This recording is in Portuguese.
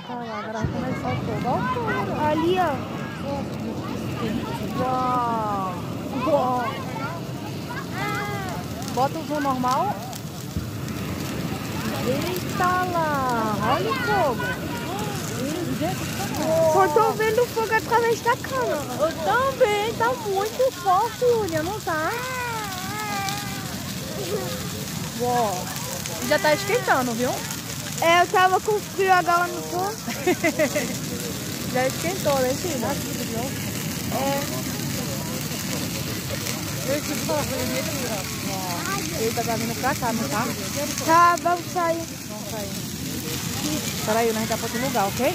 Tá lá, agora vai começar o fogo. Olha o fogo. Ali, ó. Uau. Uau. Bota o zoom normal. Eita lá. Olha o fogo. Só tô vendo o fogo através da câmera. Eu também. Tá muito forte, Julia, não tá? Uau. Já tá esquentando, viu? É, eu tava com frio agora no fogo. Já esquentou, né, filha? É. Eita, tá vindo pra cá, não tá? Tá, vamos sair. Vamos sair. Peraí, nós tá pra outro lugar, ok?